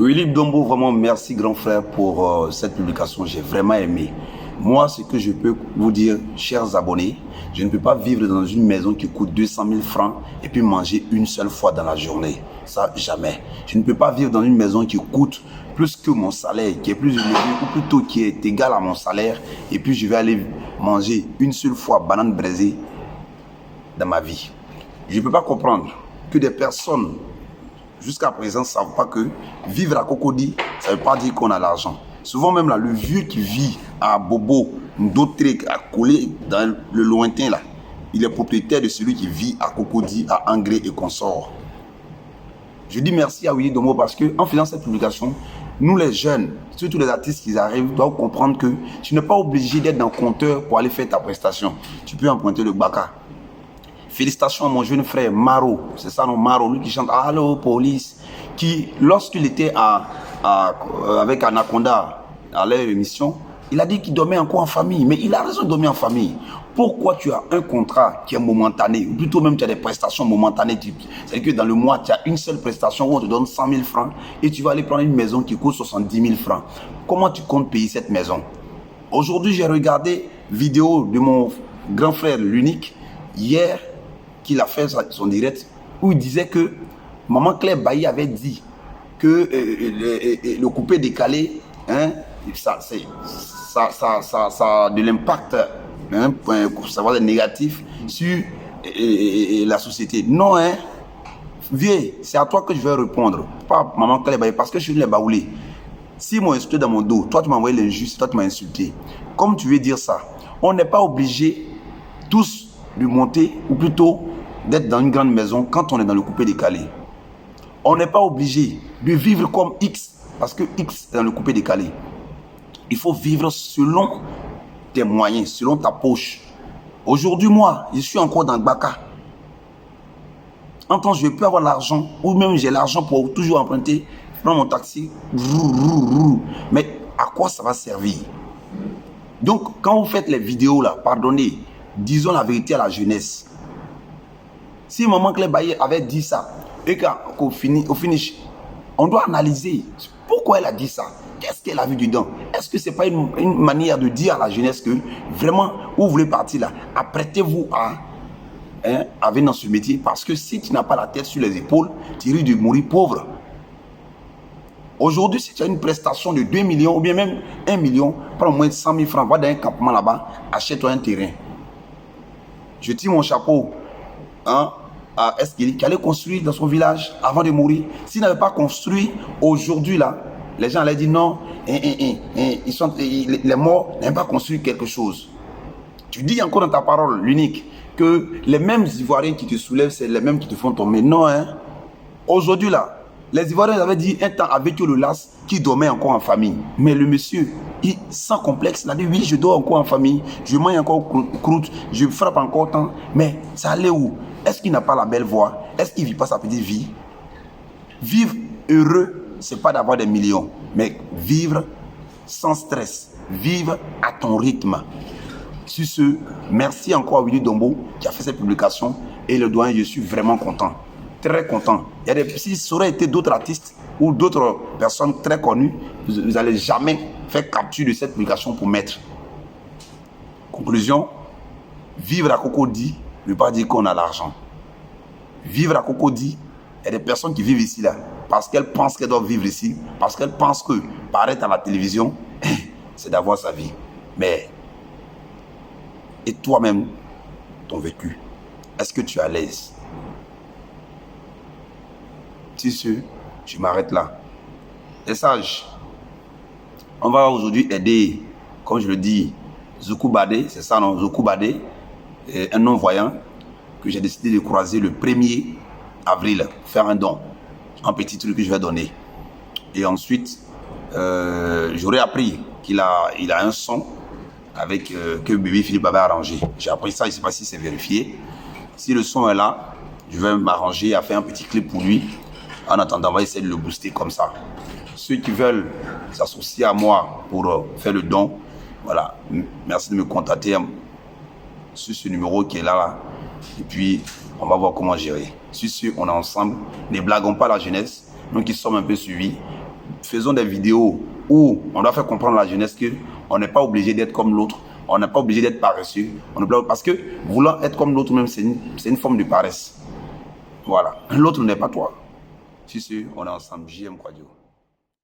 Willy Dombo, vraiment merci grand frère pour cette publication, j'ai vraiment aimé. Moi, ce que je peux vous dire, chers abonnés, je ne peux pas vivre dans une maison qui coûte 200 000 francs et puis manger une seule fois dans la journée. Ça, jamais. Je ne peux pas vivre dans une maison qui coûte plus que mon salaire, qui est plus élevé, ou plutôt qui est égal à mon salaire, et puis je vais aller manger une seule fois banane braisée dans ma vie. Je ne peux pas comprendre que des personnes jusqu'à présent ne savent pas que vivre à Cocody, ça ne veut pas dire qu'on a l'argent. Souvent même là, le vieux qui vit à Bobo, Ndotrek, à Collé, dans le lointain là, il est propriétaire de celui qui vit à Cocody, à Angré et consorts. Je dis merci à Willy Dombo parce qu'en faisant cette publication, nous les jeunes, surtout les artistes qui arrivent, doivent comprendre que tu n'es pas obligé d'être dans le compteur pour aller faire ta prestation. Tu peux emprunter le Baka. Félicitations à mon jeune frère Maro, c'est ça non, Maro, lui qui chante Allô police, qui lorsqu'il était avec Anaconda à leur émission, il a dit qu'il dormait encore en famille, mais il a raison de dormir en famille. Pourquoi tu as un contrat qui est momentané, ou plutôt même tu as des prestations momentanées, c'est-à-dire que dans le mois tu as une seule prestation où on te donne 100 000 francs et tu vas aller prendre une maison qui coûte 70 000 francs. Comment tu comptes payer cette maison? Aujourd'hui j'ai regardé vidéo de mon grand frère l'unique hier, qu'il a fait son direct, où il disait que Maman Claire Bailly avait dit que le coupé décalé, hein, ça a de l'impact, hein, pour savoir des négatifs sur la société. Non, hein, vieux, c'est à toi que je vais répondre, pas Maman Claire Bailly, parce que je suis les baoulés. Si m'ont insulté dans mon dos, toi tu m'as envoyé l'injuste, toi tu m'as insulté. Comme tu veux dire ça, on n'est pas obligé tous de monter, ou plutôt d'être dans une grande maison quand on est dans le coupé décalé. On n'est pas obligé de vivre comme X, parce que X est dans le coupé décalé. Il faut vivre selon tes moyens, selon ta poche. Aujourd'hui, moi, je suis encore dans le Baka. En temps, je ne vais plus avoir l'argent, ou même j'ai l'argent pour toujours emprunter, prendre mon taxi, mais à quoi ça va servir? Donc, quand vous faites les vidéos là, pardonnez, disons la vérité à la jeunesse. Si Maman Claire Bailly avait dit ça, et qu'au finish, on doit analyser pourquoi elle a dit ça. Qu'est-ce qu'elle a vu dedans? Est-ce que ce n'est pas une manière de dire à la jeunesse que vraiment, où vous voulez partir là, apprêtez-vous à venir dans ce métier, parce que si tu n'as pas la tête sur les épaules, tu risques de mourir pauvre. Aujourd'hui, si tu as une prestation de 2 millions ou bien même 1 million, prends au moins 100 000 francs, va dans un campement là-bas, achète-toi un terrain. Je tire mon chapeau à Esquili, qui allait construire dans son village avant de mourir. S'il n'avait pas construit, aujourd'hui là, les gens allaient dire non, les morts n'avaient pas construit quelque chose. Tu dis encore dans ta parole, l'unique, que les mêmes Ivoiriens qui te soulèvent, c'est les mêmes qui te font tomber. Non, hein. Aujourd'hui là, les Ivoiriens avaient dit un temps avec le las qui dormait encore en famille. Mais le monsieur, sans complexe, il a dit oui, je dors encore en famille, je mange encore croûte, je frappe encore tant. Mais ça allait où? Est-ce qu'il n'a pas la belle voix? Est-ce qu'il ne vit pas sa petite vie? Vivre heureux, ce n'est pas d'avoir des millions, mais vivre sans stress, vivre à ton rythme. Sur ce, merci encore à Willy Dombo qui a fait cette publication et le doyen, je suis vraiment content. Très content. Si ça aurait été d'autres artistes ou d'autres personnes très connues, vous n'allez jamais faire capture de cette publication pour mettre. Conclusion, vivre à Cocody ne veut pas dire qu'on a l'argent. Vivre à Cocody, il y a des personnes qui vivent ici là parce qu'elles pensent qu'elles doivent vivre ici, parce qu'elles pensent que paraître à la télévision, c'est d'avoir sa vie. Mais, et toi-même, ton vécu, est-ce que tu es à l'aise? Si je m'arrête là. Les sages, on va aujourd'hui aider, comme je le dis, Zoukou Badé, c'est ça non, Zoukou Badé, un non-voyant que j'ai décidé de croiser le 1er avril pour faire un don, un petit truc que je vais donner. Et ensuite, j'aurais appris qu'il a un son avec que bébé Philippe avait arrangé. J'ai appris ça, je ne sais pas si c'est vérifié. Si le son est là, je vais m'arranger à faire un petit clip pour lui. En attendant, on va essayer de le booster comme ça. Ceux qui veulent s'associer à moi pour faire le don, voilà, merci de me contacter sur ce numéro qui est là. Et puis, on va voir comment gérer. Sur ce, on est ensemble. Ne blaguons pas la jeunesse. Nous qui sommes un peu suivis, faisons des vidéos où on doit faire comprendre à la jeunesse qu'on n'est pas obligé d'être comme l'autre, on n'est pas obligé d'être paresseux, parce que vouloir être comme l'autre même, c'est une forme de paresse. Voilà, l'autre n'est pas toi. Si on est ensemble, JM Quadio.